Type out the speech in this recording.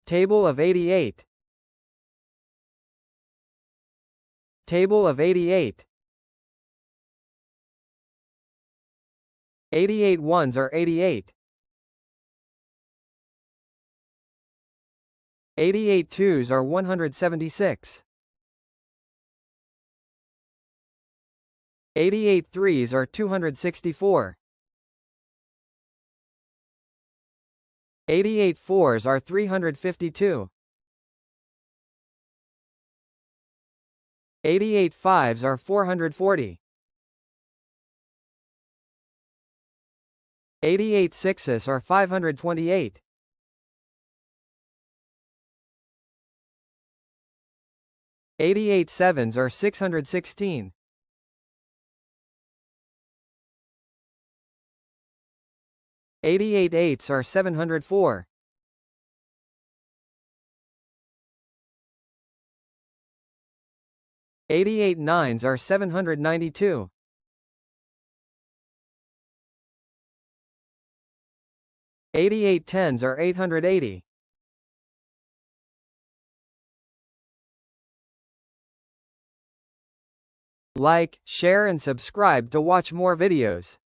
Table of 88. Table of 88. 88 ones are 88. 88 twos are 176. 88 threes are 264. 88 fours are 352. 88 fives are 440. 88 sixes are 528. 88 sevens are 616. 88 eights are 704. 88 nines are 792. 88 tens are 880. Like, share and subscribe to watch more videos.